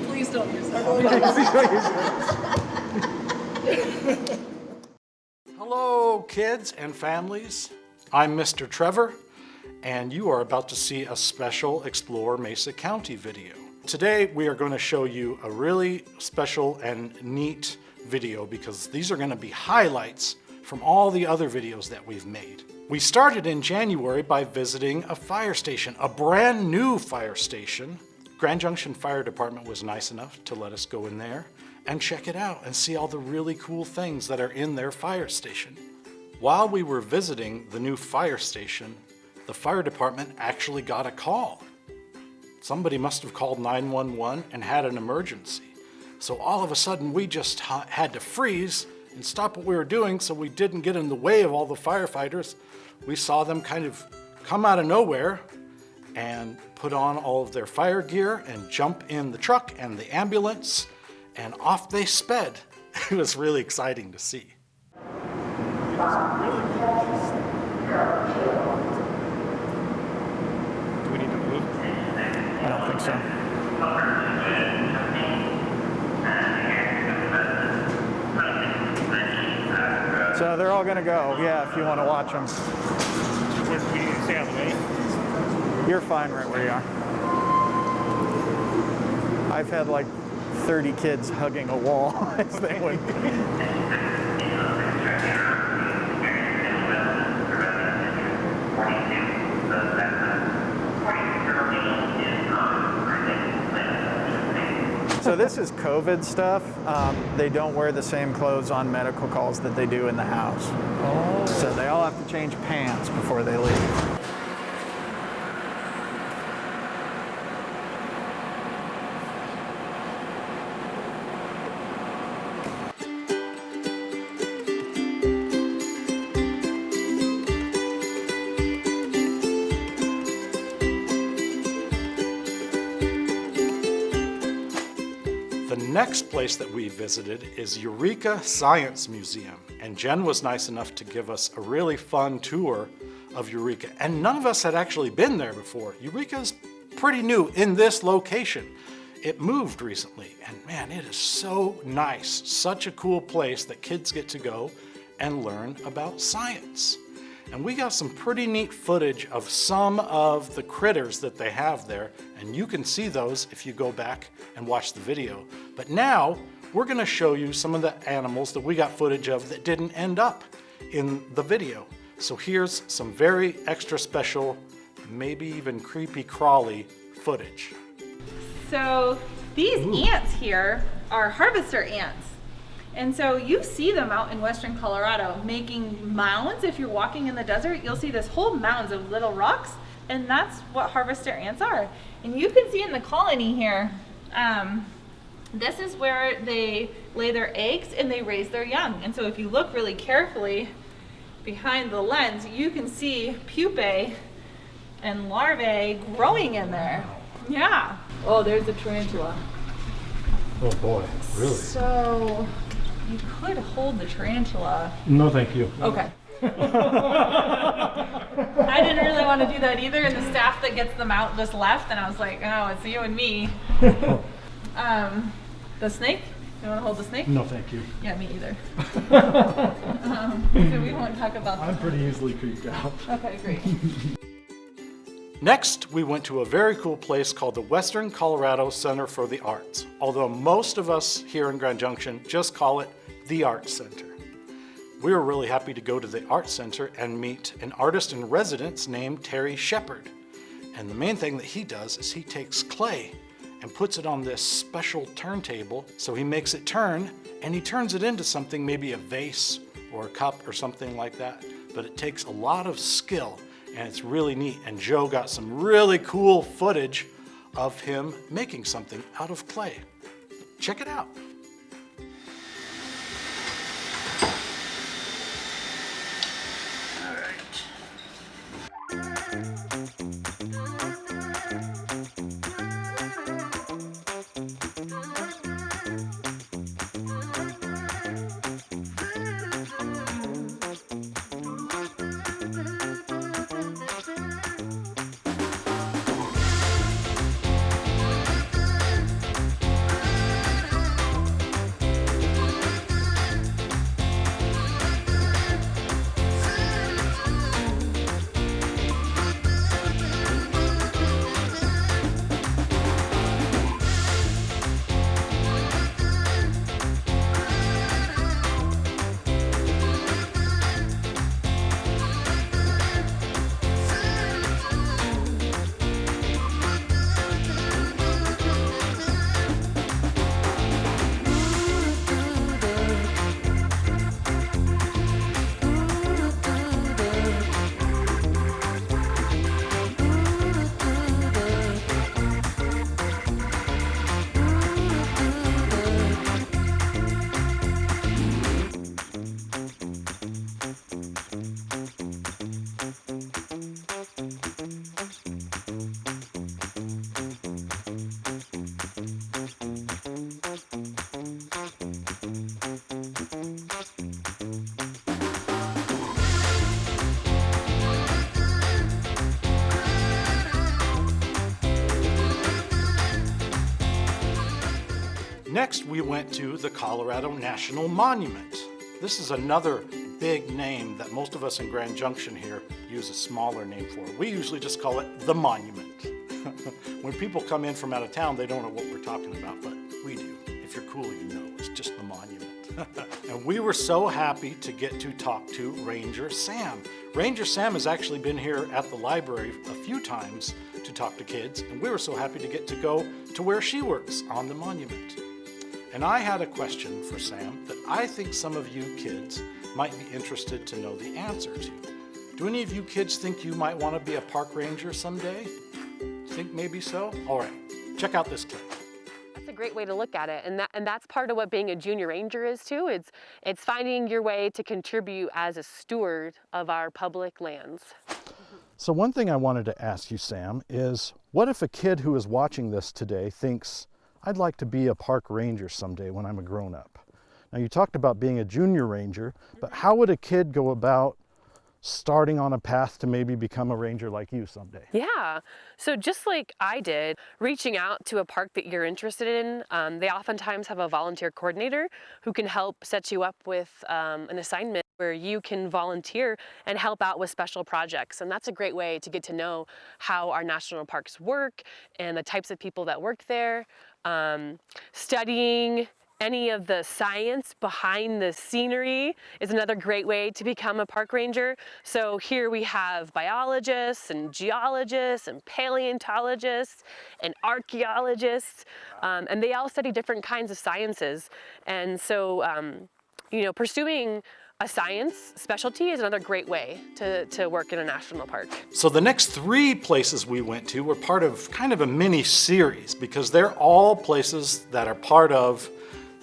Please don't use that. Hello, kids and families. I'm Mr. Trevor, and you are about to see a special Explore Mesa County video. Today, we are going to show you a really special and neat video because these are going to be highlights from all the other videos that we've made. We started in January by visiting a fire station, a brand new fire station. Grand Junction Fire Department was nice enough to let us go in there and check it out and see all the really cool things that are in their fire station. While we were visiting the new fire station, the fire department actually got a call. Somebody must have called 911 and had an emergency. So all of a sudden we just had to freeze and stop what we were doing so we didn't get in the way of all the firefighters. We saw them kind of come out of nowhere and put on all of their fire gear and jump in the truck and the ambulance, and off they sped. It was really exciting to see. Do we need to move? I don't think so. So they're all gonna go, yeah, if you want to watch them. We need to stay out of the way? You're fine right where you are. I've had like 30 kids hugging a wall as they went. So this is COVID stuff. They don't wear the same clothes on medical calls that they do in the house. Oh. So they all have to change pants before they leave. The next place that we visited is Eureka Science Museum, and Jen was nice enough to give us a really fun tour of Eureka, and none of us had actually been there before. Eureka's pretty new in this location. It moved recently, and man, it is so nice. Such a cool place that kids get to go and learn about science. And we got some pretty neat footage of some of the critters that they have there, and you can see those if you go back and watch the video. But now, we're gonna show you some of the animals that we got footage of that didn't end up in the video. So here's some very extra special, maybe even creepy crawly footage. So these ants here are harvester ants. And so you see them out in western Colorado making mounds. If you're walking in the desert, you'll see this whole mounds of little rocks, and that's what harvester ants are. And you can see in the colony here, this is where they lay their eggs and they raise their young. And so if you look really carefully behind the lens, you can see pupae and larvae growing in there. Yeah. Oh, there's a tarantula. Oh boy, really? So you could hold the tarantula. No, thank you. Okay. I didn't really want to do that either, and the staff that gets them out just left, and I was like, oh, it's you and me. The snake? You want to hold the snake? No, thank you. Yeah, me either. So we won't talk about that. I'm pretty easily creeped out. Okay, great. Next, we went to a very cool place called the Western Colorado Center for the Arts, although most of us here in Grand Junction just call it the Arts Center. We were really happy to go to the art center and meet an artist in residence named Terry Shepard. And the main thing that he does is he takes clay and puts it on this special turntable. So he makes it turn, and he turns it into something, maybe a vase or a cup or something like that. But it takes a lot of skill, and it's really neat. And Joe got some really cool footage of him making something out of clay. Check it out. Next, we went to the Colorado National Monument. This is another big name that most of us in Grand Junction here use a smaller name for. We usually just call it the Monument. When people come in from out of town, they don't know what we're talking about, but we do. If you're cool, you know, it's just the Monument. And we were so happy to get to talk to Ranger Sam. Ranger Sam has actually been here at the library a few times to talk to kids, and we were so happy to get to go to where she works on the monument. And I had a question for Sam that I think some of you kids might be interested to know the answer to. Do any of you kids think you might want to be a park ranger someday? Think maybe so? All right, check out this clip. That's a great way to look at it, and that's part of what being a junior ranger is too. It's finding your way to contribute as a steward of our public lands. So one thing I wanted to ask you, Sam, is what if a kid who is watching this today thinks, I'd like to be a park ranger someday when I'm a grown-up? Now, you talked about being a junior ranger, but how would a kid go about starting on a path to maybe become a ranger like you someday? Yeah, so just like I did, reaching out to a park that you're interested in, they oftentimes have a volunteer coordinator who can help set you up with an assignment where you can volunteer and help out with special projects. And that's a great way to get to know how our national parks work and the types of people that work there. Studying any of the science behind the scenery is another great way to become a park ranger. So here we have biologists and geologists and paleontologists and archaeologists, and they all study different kinds of sciences. And so, you know, pursuing a science specialty is another great way to work in a national park. So the next 3 places we went to were part of kind of a mini series because they're all places that are part of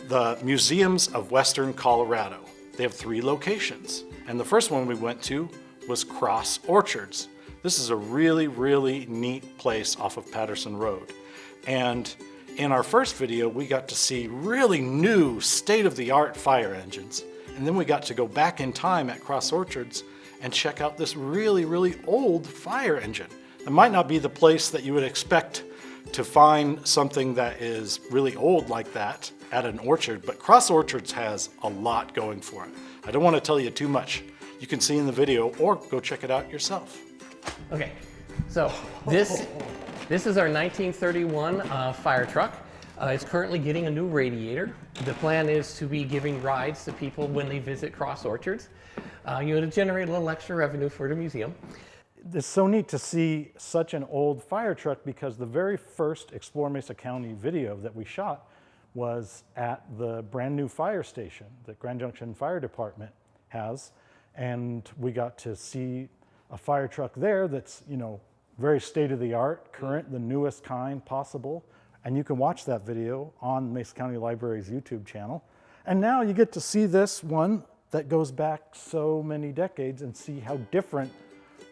the Museums of Western Colorado. They have 3 locations. And the first one we went to was Cross Orchards. This is a really, really neat place off of Patterson Road. And in our first video, we got to see really new state-of-the-art fire engines. And then we got to go back in time at Cross Orchards and check out this really, really old fire engine. It might not be the place that you would expect to find something that is really old like that at an orchard, but Cross Orchards has a lot going for it. I don't want to tell you too much. You can see in the video or go check it out yourself. Okay, so this is our 1931 fire truck. It's currently getting a new radiator. The plan is to be giving rides to people when they visit Cross Orchards, to generate a little extra revenue for the museum. It's so neat to see such an old fire truck because the very first Explore Mesa County video that we shot was at the brand new fire station that Grand Junction Fire Department has. And we got to see a fire truck there that's, very state-of-the-art, current, the newest kind possible. And you can watch that video on Mesa County Library's YouTube channel. And now you get to see this one that goes back so many decades and see how different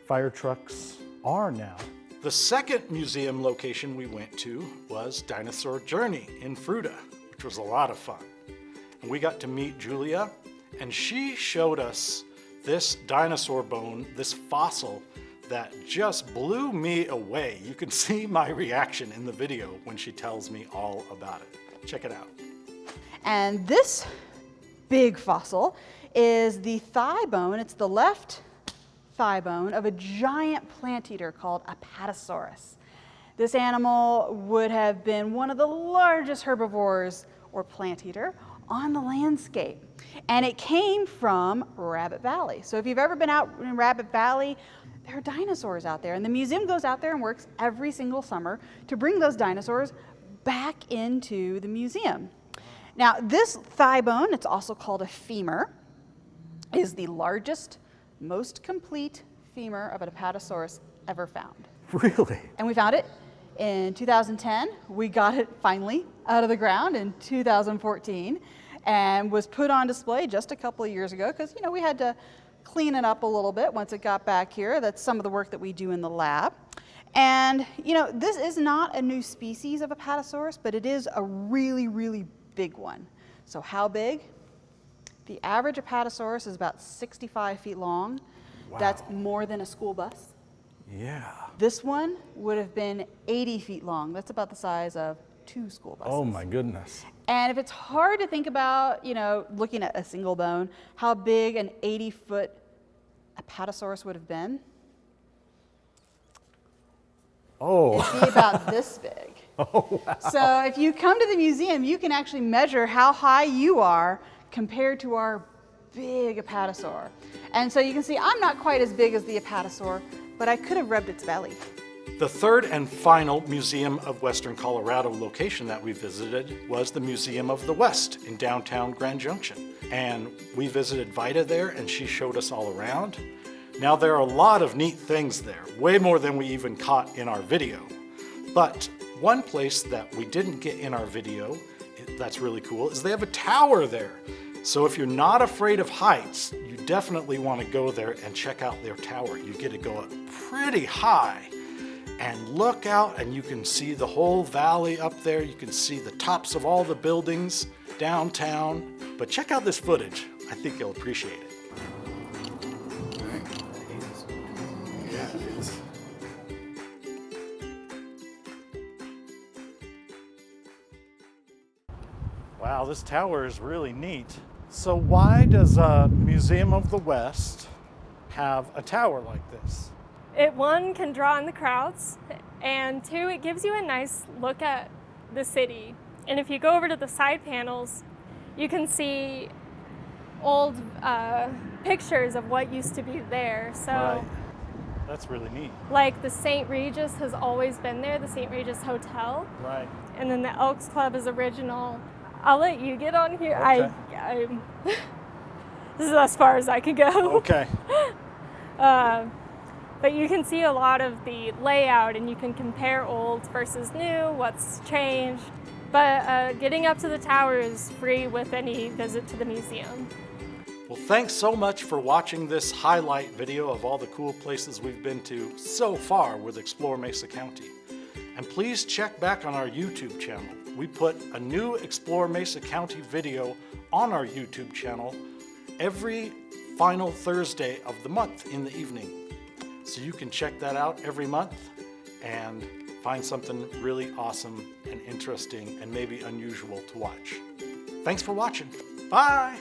fire trucks are now. The second museum location we went to was Dinosaur Journey in Fruita, which was a lot of fun. And we got to meet Julia, and she showed us this dinosaur bone, this fossil, that just blew me away. You can see my reaction in the video when she tells me all about it. Check it out. And this big fossil is the thigh bone. It's the left thigh bone of a giant plant eater called Apatosaurus. This animal would have been one of the largest herbivores or plant eater on the landscape. And it came from Rabbit Valley. So if you've ever been out in Rabbit Valley, there are dinosaurs out there. And the museum goes out there and works every single summer to bring those dinosaurs back into the museum. Now, this thigh bone, it's also called a femur, is the largest, most complete femur of an Apatosaurus ever found. Really? And we found it in 2010. We got it finally out of the ground in 2014 and was put on display just a couple of years ago because, we had to clean it up a little bit once it got back here. That's some of the work that we do in the lab. And, this is not a new species of Apatosaurus, but it is a really, really big one. So how big? The average Apatosaurus is about 65 feet long. Wow. That's more than a school bus. Yeah. This one would have been 80 feet long. That's about the size of 2 school buses. Oh my goodness. And if it's hard to think about, looking at a single bone, how big an 80-foot Apatosaurus would have been, it'd be about this big. Oh, wow. So if you come to the museum, you can actually measure how high you are compared to our big Apatosaur. And so you can see I'm not quite as big as the Apatosaur, but I could have rubbed its belly. The third and final Museum of Western Colorado location that we visited was the Museum of the West in downtown Grand Junction. And we visited Vida there and she showed us all around. Now there are a lot of neat things there, way more than we even caught in our video. But one place that we didn't get in our video, that's really cool, is they have a tower there. So if you're not afraid of heights, you definitely want to go there and check out their tower. You get to go up pretty high and look out and you can see the whole valley up there. You can see the tops of all the buildings downtown. But check out this footage. I think you'll appreciate it. Yeah, it is. Wow, this tower is really neat. So why does a Museum of the West have a tower like this? It, one, can draw in the crowds, and two, it gives you a nice look at the city. And if you go over to the side panels, you can see old pictures of what used to be there. So, Right. That's really neat. like the St. Regis has always been there, the St. Regis Hotel. Right. And then the Elks Club is original. I'll let you get on here. Okay. I'm this is as far as I can go. Okay. But you can see a lot of the layout and you can compare old versus new, what's changed. But getting up to the tower is free with any visit to the museum. Well, thanks so much for watching this highlight video of all the cool places we've been to so far with Explore Mesa County. And please check back on our YouTube channel. We put a new Explore Mesa County video on our YouTube channel every final Thursday of the month in the evening. So you can check that out every month and find something really awesome and interesting and maybe unusual to watch. Thanks for watching. Bye!